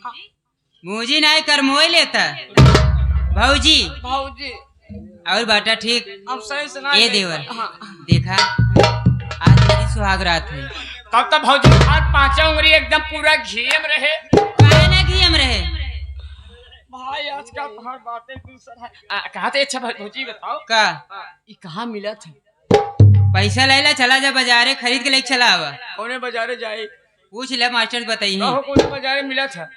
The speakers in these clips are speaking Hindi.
मुझी नहीं कर मोह लेता भाऊजी भाऊजी और बाटा ठीक अब सही से ना ये देवर देखा आज मेरी सुहाग रात है तब तक भाऊजी आज 5 उंगली एकदम पूरा घीम रहे काहे ना घीम रहे भाई आज का तुम्हारी बातें दूसरा है कहाँ थे अच्छा भाऊजी बताओ का ये कहाँ मिला था पैसा लेला चला जा बाजारे खरीद के लेके चला आवा कौने बाजारे जाए पूछ ले मास्टर बताइए कौन बाजारे मिला था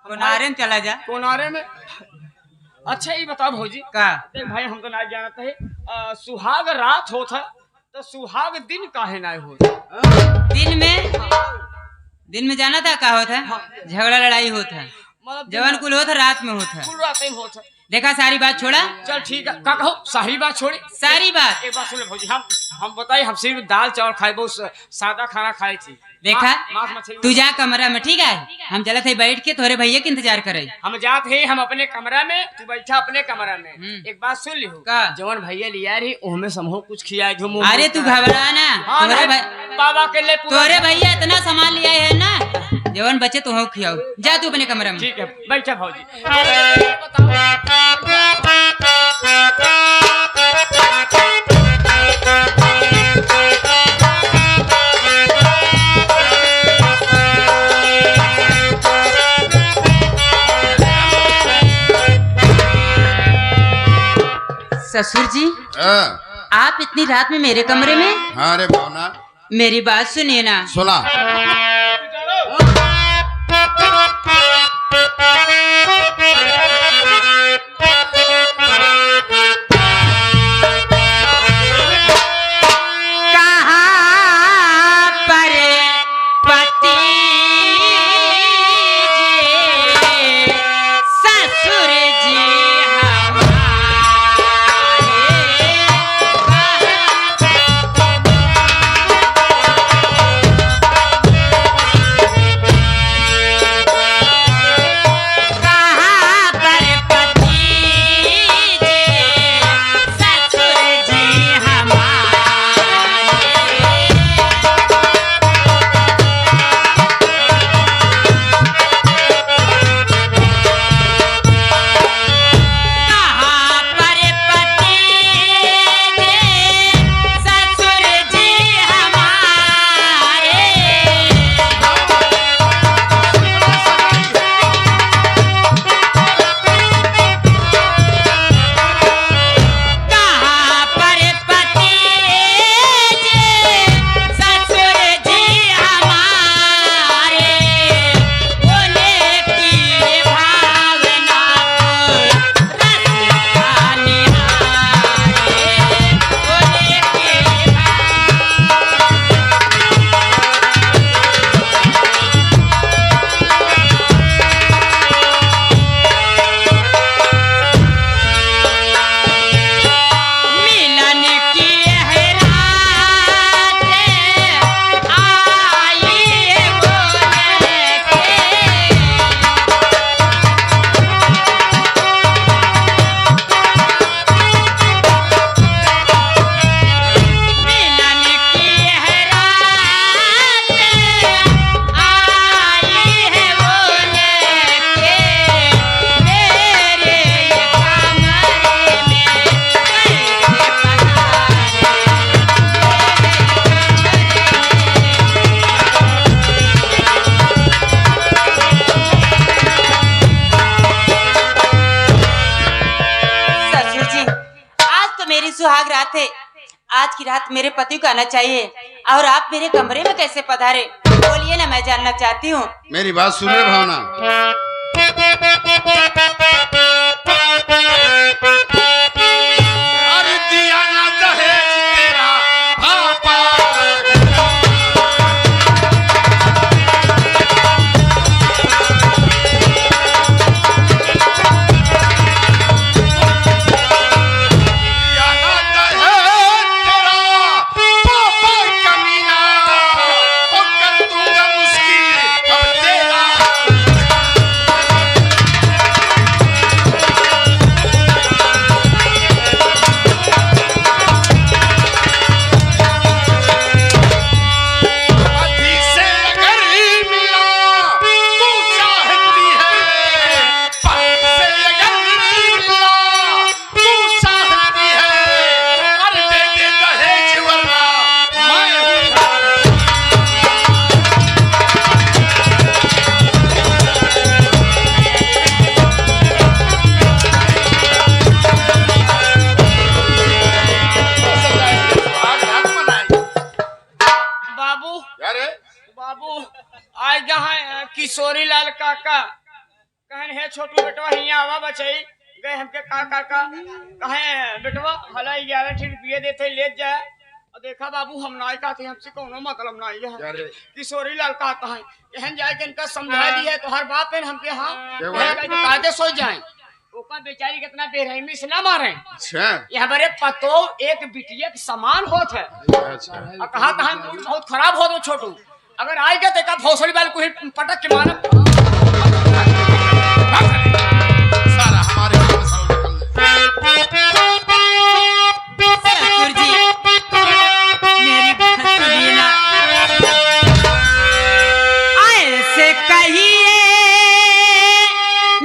कोनारे में चला जा कोनारे में अच्छा ये बताओ भौजी का देख भाई हम तो ना जानते है सुहाग रात होता तो सुहाग दिन काहे ना हो दिन में जाना था का होता झगड़ा लड़ाई होता जवान कुल होता रात में होता कुल रात में होता देखा सारी बात छोड़ा चल ठीक है का कहो सारी बात छोड़ी सारी बात एक बात सुन भौजी हम बताइए हम सिर्फ दाल चावल खाए बहुत सादा खाना खाई थी देखा मांस मछली तू जा कमरा में ठीक है हम चला थे बैठ के थोड़े भैया के इंतजार करे हम जाते हैं हम अपने कमरा में तू बैठा अपने कमरा में एक बात सुन लियो का जवन भैया लिया रही ओमे समूह कुछ खिया जो अरे तू घबरा ना बाबा के लिए तोरे भैया इतना सामान लिया है ना जवन बच्चे तू खियाओ जा तू अपने कमरे में ठीक है बैठा भौजी ससुर जी आप इतनी रात में मेरे कमरे में हाँ रे भावना मेरी बात सुनिए ना सुना सुहाग रात है आज की रात मेरे पति को आना चाहिए और आप मेरे कमरे में कैसे पधारे बोलिए ना मैं जानना चाहती हूँ मेरी बात सुन रहे भावना लाल काका कहन है छोटू बेटवा हिया आवा बचई गए हमके काका का कहे बेटवा हला 11 रुपये देते ले जाए और देखा बाबू हम नाई कहते हमसे कोनो मतलब नहीं है किशोरी लाल कहता है कहन जाए के इनका समझा दी है तो हर बाप है हमके हाँ कायदे सो जाए ओका बेचारी कितना बेरहमी से ना मारे अच्छा यहाँ बड़े पतो एक बिटिया के समान होत है अच्छा और कहा था मूड बहुत खराब हो तो छोटू अगर आएगा तो का भौसड़ी वाले को ही पटक के मारा सारा हमारे घर में सब निकल ससुर जी मेरी बात सुनिए ना ऐसे कहिए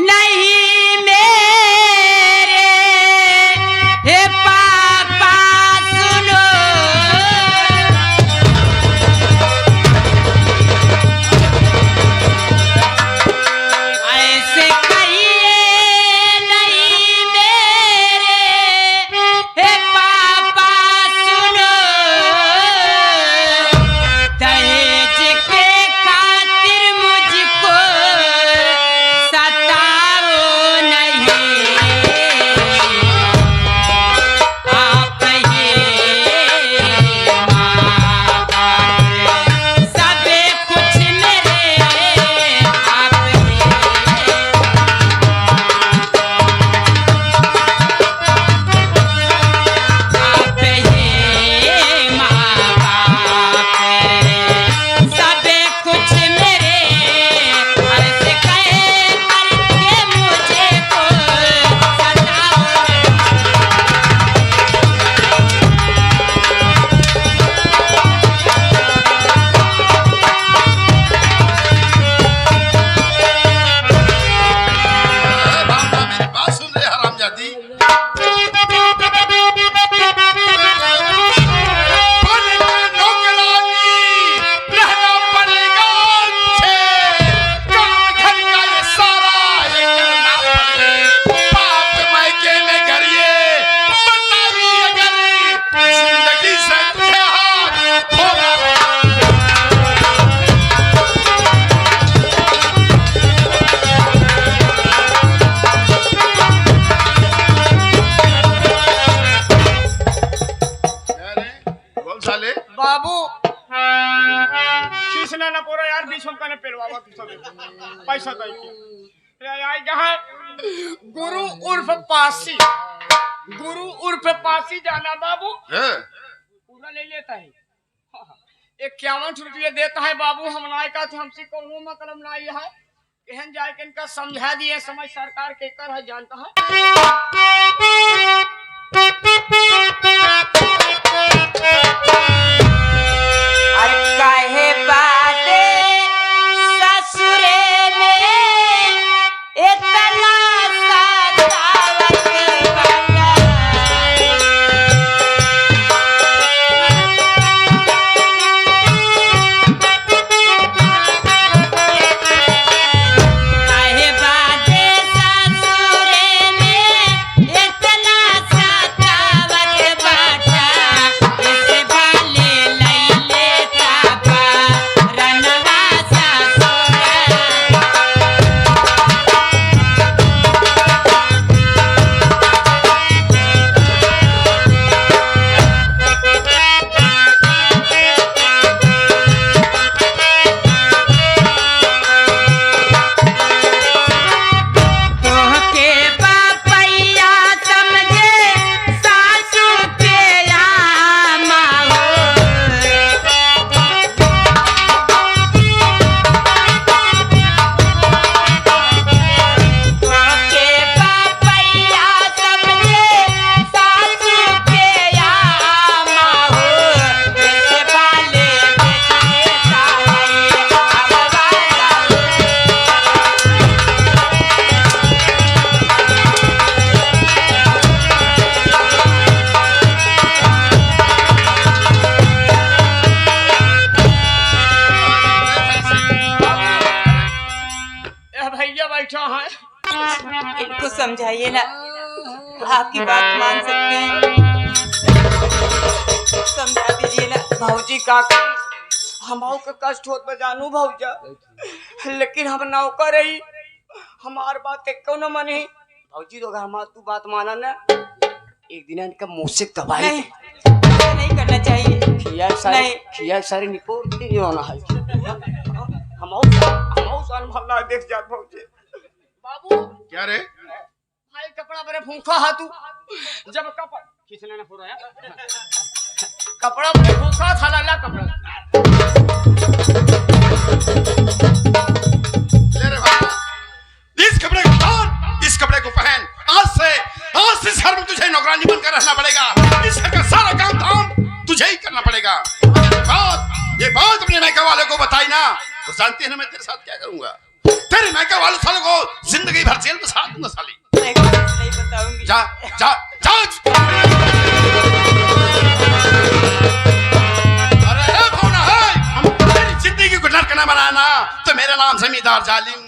नहीं मेरे हे पापा सुनो ऐसे कहिए नहीं मेरे हे पापा सुनो दहेज के खातिर मुझको सताओ नहीं आप ही माँ बाप सब कुछ मेरे आप ही आप ही माँ बाप सब कुछ मेरे ऐसे कहे करके मुझे को सताओ भावना मेरी बात सुन रहे हरामजादी नौकरानी रहना पड़ेगा अच्छे काम घर का ये सारा ये करना पड़ेगा बाप मायके में घर ये बताइए अगर जिंदगी से मुझे हाथ धोना बोल साले बाबू खींचना ना पूरा यार बीच में कने पेलवावा तू सब पैसा दे के आई जहां गुरु उर्फ पासी जाना बाबू हैं? पूरा ले लेता है 51 रुपये देता है बाबू हम नाय का थे हमसे कोनो मतलब नहीं है एहन जाए के इनका समझा दिए समझ सरकार के कर है जानता है अरे काहे बाटे ससुरे में इतना सतावत बाटे काहे बाटे ससुरे में इतना सतावत बाटे इसे भाले लई लेता बा रनवा ससुरे तोहके पापैया समझे सासू के आमा हो तोहके पापैया समझे सासू के आमा हो जैसे बाले बेटिए ताई अबवारा भैया बैठा है इनको समझाइए ना आपकी बात मान सकते हैं समझा दीजिए ना भौजी का हमहू के कष्ट होत बजानू भौजा लेकिन हम नौकर ही, हमार बात एक को न मानी। भौजी तो हमार तू बात माना ना, एक दिन इनका मुंह से दबाई नहीं, ऐसा नहीं करना चाहिए। नहीं। खिया सारे निकोल नहीं होना है। हम साल भल्ला देख जात भौजी। बाबू क्या रे? भाई कपड़ा बरे फूंका हा तू, जब कपड़ा खींचना ना पूरा है, कपड़ा बरे फूंका था लाला कपड़ा। ले रे भाई, इस कपड़े को उतार, इस कपड़े को पहन। आज से इस घर में तुझे नौकरानी बनकर रहना पड़ेगा। इस घर का सारा काम धाम तुझे ही करना पड़ेगा। ये बात अपने मायके वाले को बताई ना, तो जानती है ना मैं तेरे साथ क्या करूंगा। तेरे मायके वाले सालों को जिंदगी भर जेल में साथ दूंगा साली। नहीं बताऊंगी। जा जा जा। अरे भावना है, हम तेरी जिंदगी को नरक न बनाना, तो मेरा नाम जमींदार जालिम।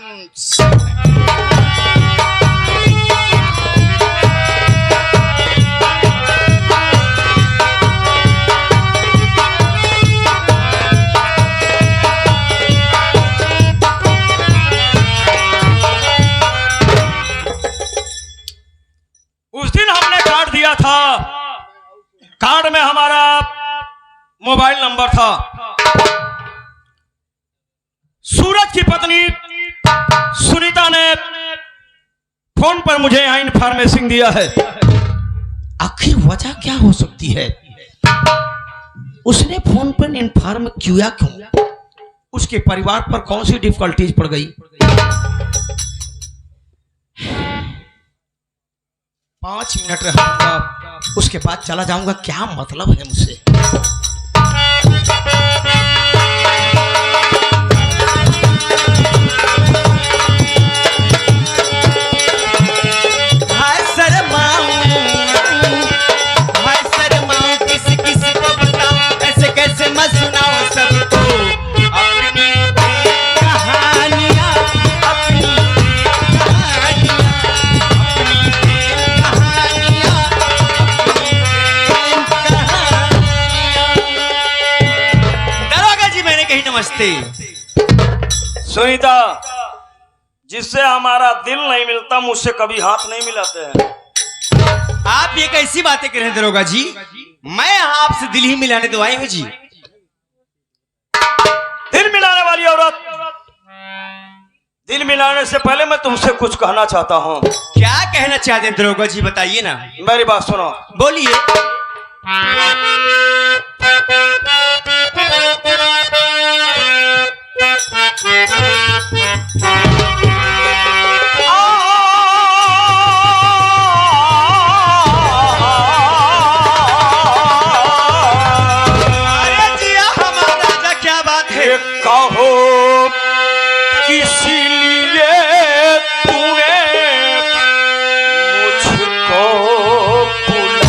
उस दिन हमने कार्ड दिया था, कार्ड में हमारा मोबाइल नंबर था। सूरज की पत्नी सुनीता ने फोन पर मुझे यहाँ इन्फॉर्मेशन दिया है। आखिर वजह क्या हो सकती है? उसने फोन पर इन्फॉर्म किया क्यों? उसके परिवार पर कौन सी डिफिकल्टीज पड़ गई? 5 मिनट रहूंगा, उसके बाद चला जाऊंगा। क्या मतलब है मुझसे? किसी किसी को बताऊं, ऐसे कैसे मैं सुनाऊं सबको अपनी कहानियां, अपनी कहानियां, दरोगा जी, मैंने कही नमस्ते। सुनीता, जिससे हमारा दिल नहीं मिलता मुझसे कभी हाथ नहीं मिलाते हैं। आप ये कैसी बातें कर रहे हैं दरोगा जी? मैं यहाँ आपसे दिल ही मिलाने तो आई हूँ जी। दिल मिलाने वाली औरत, दिल मिलाने से पहले मैं तुमसे कुछ कहना चाहता हूँ। क्या कहना चाहते हैं दरोगा जी, बताइए ना। मेरी बात सुनो। बोलिए। कहो किसी लिए तूने मुझको बुलाया,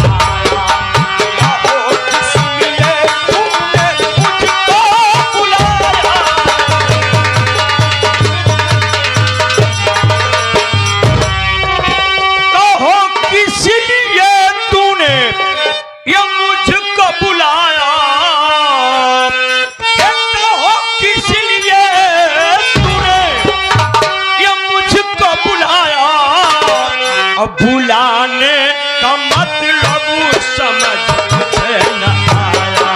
कहो किसी लिए तूने मुझको बुलाया। कहो किसी लिए तूने ये मुझको बुलाया, बुलाने का मतलब समझ मुझे न आया,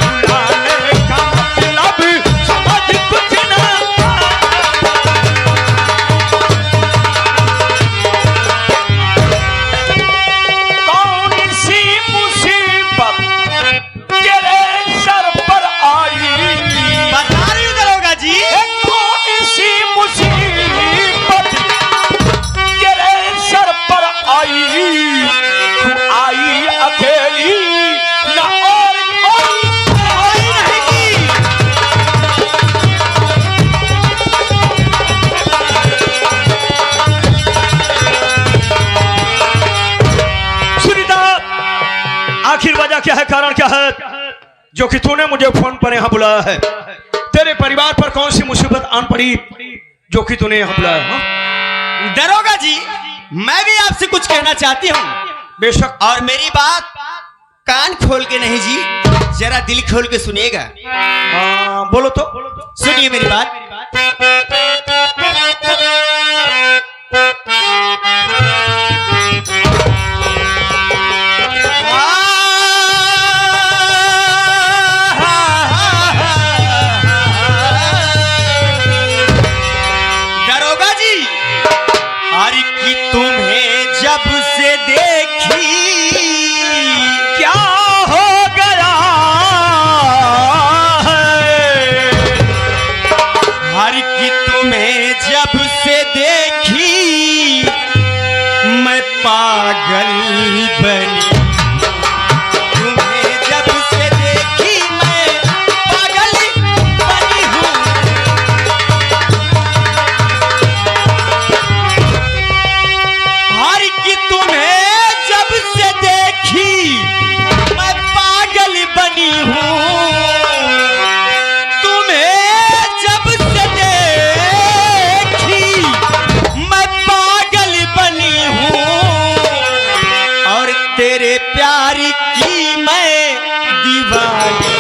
बुलाने का मतलब समझ कुछ न आया। कौन सी मुसीबत तेरे सर पर आई? बता रही हूँ दरोगा जी। कौन सी मुसीबत सर पर आई? तू आई अकेली न और कोई नहीं। सुनीता, आखिर वजह क्या है, कारण क्या है जो कि तूने मुझे फोन पर यहाँ बुलाया है? तेरे परिवार पर कौन सी मुसीबत आन पड़ी जो कि तूने यहाँ बुलाया? हाँ? दरोगा जी, मैं भी आपसे कुछ कहना चाहती हूँ। बेशक। और मेरी बात कान खोल के नहीं जी, जरा दिल खोल के सुनिएगा। हाँ, बोलो तो। सुनिए मेरी बात। दरोगा जी, अरे कि तुम्हें जब से देखी क्या हो गया है? हर की तुम्हें जब से देखी मैं पागल बनी। तुम्हें जब से देखी मैं पागल बनी हूँ। हर की तुम्हें जब से देखी मैं पागल बनी हूँ। जब से देखी मैं पागल बनी हूँ और तेरे प्यार की मैं दीवानी।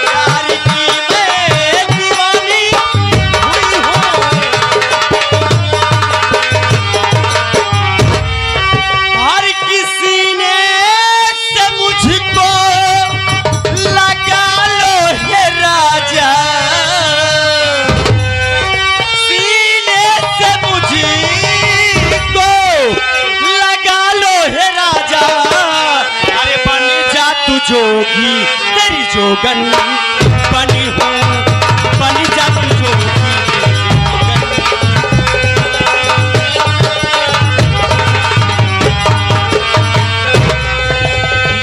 प्यार की मैं दीवानी हुई हूँ। हर किसी ने से मुझको लगा लो हे राजा। सीने से मुझको लगा लो हे राजा। अरे बन जा तू जोगी, तेरी जोगन बनी हूँ। बन जा तू जोगी, तेरी जोगन।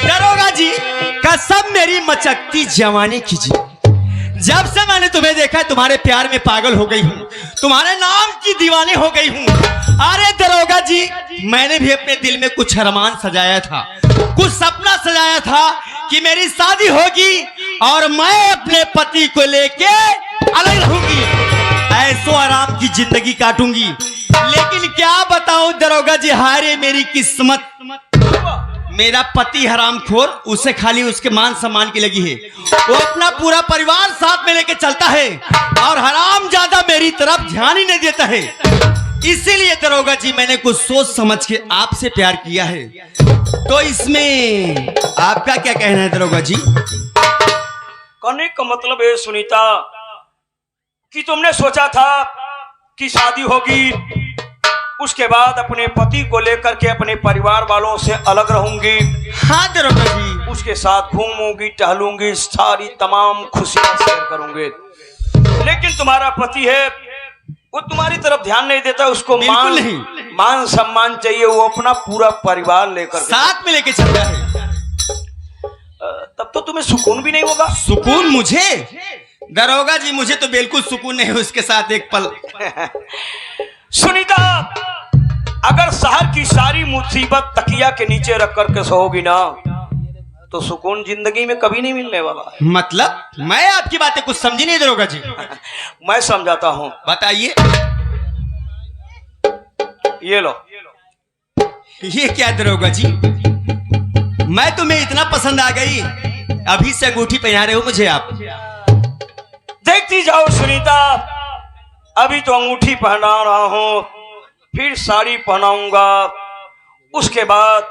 दरोगा जी, कसम मेरी मचकती जवानी कीजिए, जब से मैंने तुम्हें देखा तुम्हारे प्यार में पागल हो गई हूँ, तुम्हारे नाम की दीवानी हो गई हूँ। अरे दरोगा जी, मैंने भी अपने दिल में कुछ अरमान सजाया था, कुछ सपना सजाया था कि मेरी शादी होगी और मैं अपने पति को लेके अलग रहूंगी, ऐसो आराम की जिंदगी काटूंगी। लेकिन क्या बताऊं दरोगा जी, हारे मेरी किस्मत। मेरा पति हरामखोर, उसे खाली उसके मान सम्मान की लगी है। वो अपना पूरा परिवार साथ में लेके चलता है और हराम ज्यादा मेरी तरफ ध्यान ही नहीं देता है। इसीलिए दरोगा जी, मैंने कुछ सोच समझ के आपसे प्यार किया है। तो इसमें आपका क्या कहना है दरोगा जी? कहने का मतलब है सुनीता कि तुमने सोचा था कि शादी होगी, उसके बाद अपने पति को लेकर के अपने परिवार वालों से अलग रहूंगी। हाँ दरोगा जी, उसके साथ घूमूंगी, टहलूंगी, सारी तमाम खुशियां शेयर करूंगी। लेकिन तुम्हारा पति है, वो तुम्हारी तरफ ध्यान नहीं देता, उसको बिल्कुल नहीं। मान सम्मान चाहिए, वो अपना पूरा परिवार लेकर साथ में लेके चलता है। तब तो तुम्हें सुकून भी नहीं होगा। सुकून मुझे? दरोगा जी, मुझे तो बिल्कुल सुकून नहीं उसके साथ एक पल। सुनीता, अगर शहर की सारी मुसीबत तकिया के नीचे रख करके सोओगी ना, तो सुकून जिंदगी में कभी नहीं मिलने वाला है। मतलब मैं आपकी बातें कुछ समझी नहीं दरोगा जी। मैं समझाता हूँ, बताइए। ये लो। ये क्या दरोगा जी, मैं तुम्हें इतना पसंद आ गई, अभी से अंगूठी पहना रहे हो मुझे आप। देखती जाओ सुनीता, अभी तो अंगूठी पहना रहा हूँ, फिर साड़ी पहनाऊंगा, उसके बाद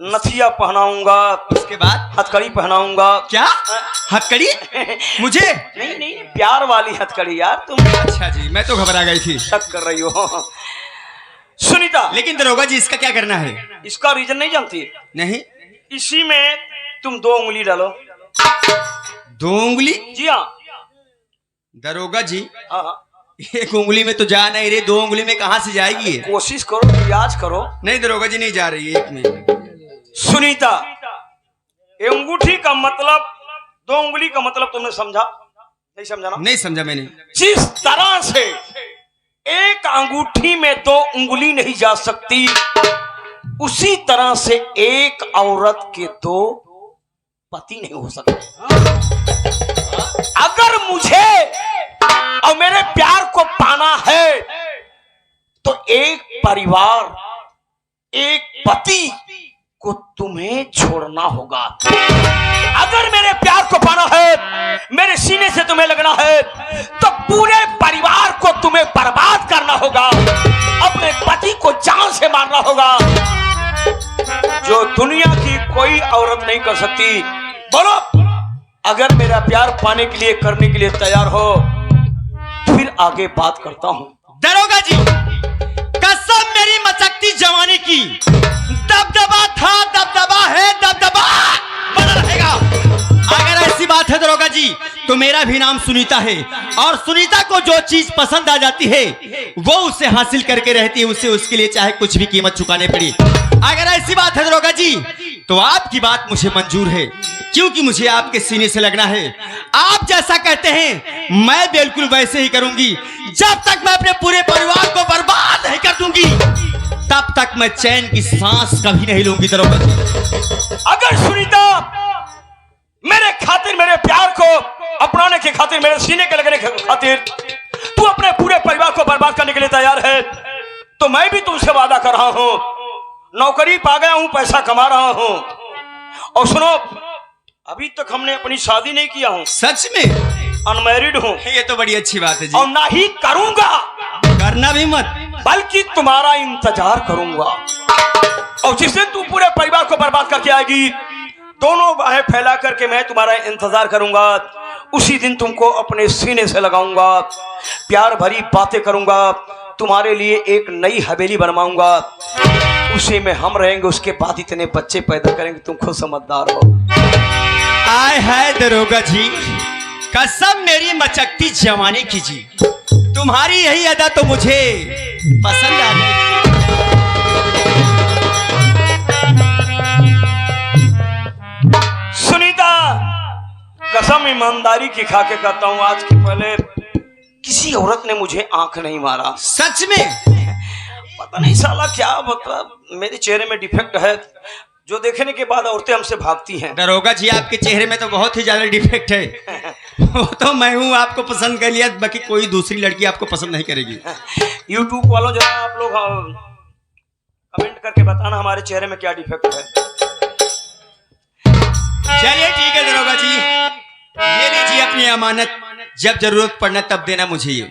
नथिया पहनाऊंगा, उसके बाद हथकड़ी पहनाऊंगा। क्या हथकड़ी? मुझे? नहीं नहीं, प्यार वाली हथकड़ी यार। तुम अच्छा जी, मैं तो घबरा गई थी। शक कर रही हो सुनीता। लेकिन दरोगा जी, इसका क्या करना है? इसका रीजन नहीं जानती? नहीं। इसी में तुम 2 उंगली डालो। 2 उंगली? जी हाँ। दरोगा जी, हाँ, एक उंगली में तो जा नहीं रही, 2 उंगली में कहां से जाएगी ये? कोशिश करो, प्रयास करो। नहीं दरोगा जी, नहीं जा रही है एक में। सुनीता, ये अंगूठी का मतलब, 2 उंगली का मतलब तुमने समझा? नहीं समझा ना? नहीं समझा मैंने। जिस तरह से एक अंगूठी में 2 उंगली नहीं जा सकती, उसी तरह से एक औरत के 2 पति नहीं हो सकते। अगर मुझे और मेरे प्यार को पाना है तो एक परिवार, एक पति को तुम्हें छोड़ना होगा। अगर मेरे प्यार को पाना है, मेरे सीने से तुम्हें लगना है, तो पूरे परिवार को तुम्हें बर्बाद करना होगा, अपने पति को जान से मारना होगा, जो दुनिया की कोई औरत नहीं कर सकती। बोलो, अगर मेरा प्यार पाने के लिए, करने के लिए तैयार हो, फिर आगे बात करता हूं। दरोगा जी, कसम मेरी मचकती जवानी की, दबदबा था, दबदबा है, दबदबा बना रहेगा। अगर ऐसी बात है दरोगा जी, तो मेरा भी नाम सुनीता है, और सुनीता को जो चीज पसंद आ जाती है वो उसे हासिल करके रहती है, उसे उसके लिए चाहे कुछ भी कीमत चुकाने पड़ी। अगर ऐसी बात है दरोगा जी, तो आपकी बात मुझे मंजूर है, क्योंकि मुझे आपके सीने से लगना है। आप जैसा कहते हैं मैं बिल्कुल वैसे ही करूंगी। जब तक मैं अपने पूरे परिवार को बर्बाद नहीं कर दूंगी, तब तक मैं चैन की सांस कभी नहीं लूंगी दरोगा जी। अगर सुनीता मेरे खातिर, मेरे प्यार को अपनाने के खातिर, मेरे सीने के लगने के खातिर तू अपने पूरे परिवार को बर्बाद करने के लिए तैयार है, तो मैं भी तुमसे वादा कर रहा हूं, नौकरी पा गया हूं, पैसा कमा रहा हूं, और सुनो, अभी तक हमने अपनी शादी नहीं किया हूं, सच में अनमैरिड हूं, ये तो बड़ी अच्छी बात है जी। और ना ही करूंगा, करना भी मत, बल्कि तुम्हारा इंतजार करूंगा। और जिस दिन तू पूरे परिवार को बर्बाद करके आएगी, दोनों बाहें फैला करके मैं तुम्हारा इंतजार करूंगा, उसी दिन तुमको अपने सीने से लगाऊंगा, प्यार भरी बातें करूंगा, तुम्हारे लिए एक नई हवेली बनवाऊंगा, उसी में हम रहेंगे, उसके बाद इतने बच्चे पैदा करेंगे, तुम खुद समझदार हो। आय है दरोगा जी, कसम मेरी मचकती जवानी की जी, तुम्हारी यही अदा तो मुझे पसंद आ गई। सुनीता, कसम ईमानदारी की खा के कहता हूं, आज के पहले किसी औरत ने मुझे आंख नहीं मारा। सच में? पता नहीं साला क्या, मतलब मेरे चेहरे में डिफेक्ट है, जो देखने के बाद औरतें हमसे भागती हैं। दरोगा जी, आपके चेहरे में तो बहुत ही ज्यादा डिफेक्ट है। वो तो मैं हूँ, आपको पसंद कर लिया, बाकी कोई दूसरी लड़की आपको पसंद नहीं करेगी। यूट्यूब वालों, जरा आप लोग कमेंट करके बताना हमारे चेहरे में क्या डिफेक्ट है। चलिए ठीक है दरोगा जी, ये लीजिए अपनी अमानत, जब जरूरत पड़ना तब देना मुझे ये।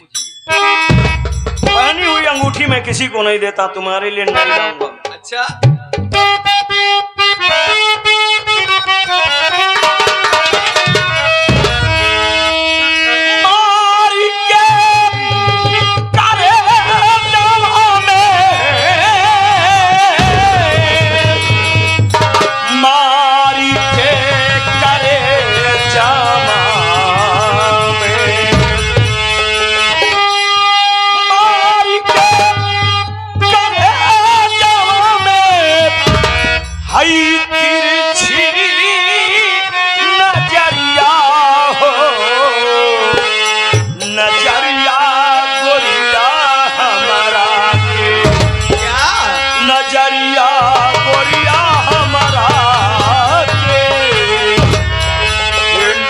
पहनी हुई अंगूठी मैं किसी को नहीं देता, तुम्हारे लिए नहीं लाऊंगा। अच्छा,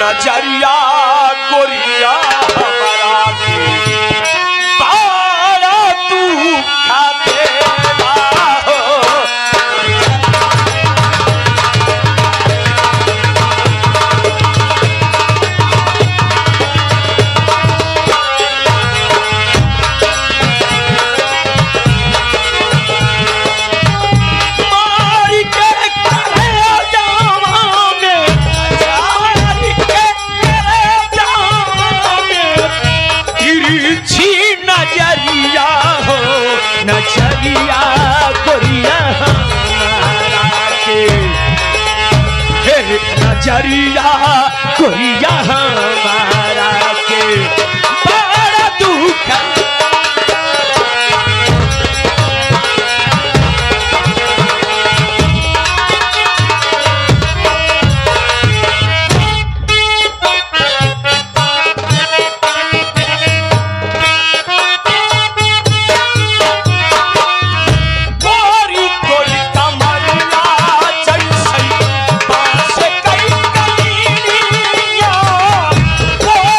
नजरिया गोरिया हमारा के बाड़ा तू खाते हो। मारी के करे जावा में, मारी के करे जावा में, तिरछी नजरिया हो, नजरिया गोरिया हमारा के, हे नजरिया गोरिया हमारा के बड़ा दुख। गोरी गोरी कमरिया जैसे बांस कई कलीनिया, गोरी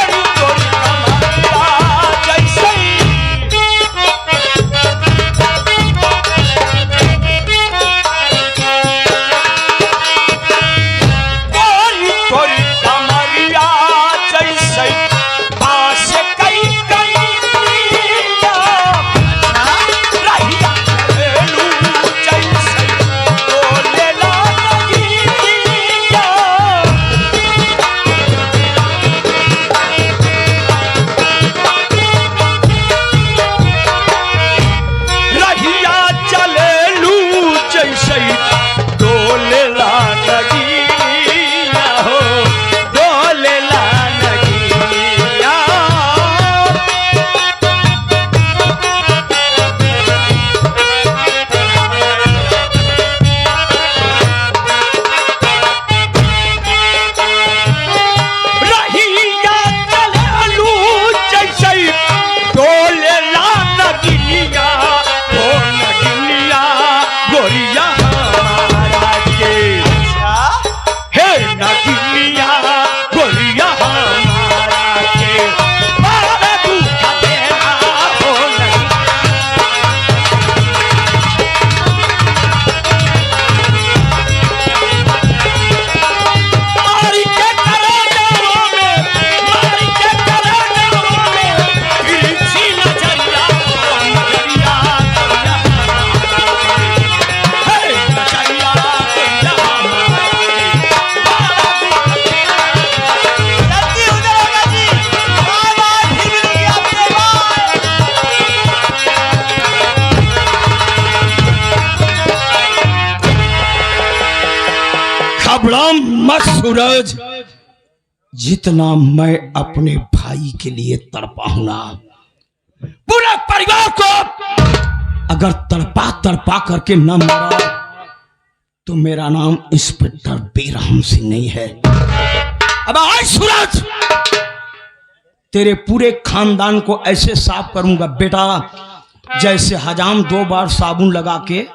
घबरा मत सूरज, जितना मैं अपने भाई के लिए तड़पा हूं ना, पूरे परिवार को अगर तड़पा तड़पा करके न मारा तो मेरा नाम इंस्पेक्टर बेरहम सिंह नहीं है। अब आज सूरज तेरे पूरे खानदान को ऐसे साफ करूंगा बेटा, जैसे हजाम 2 बार साबुन लगा के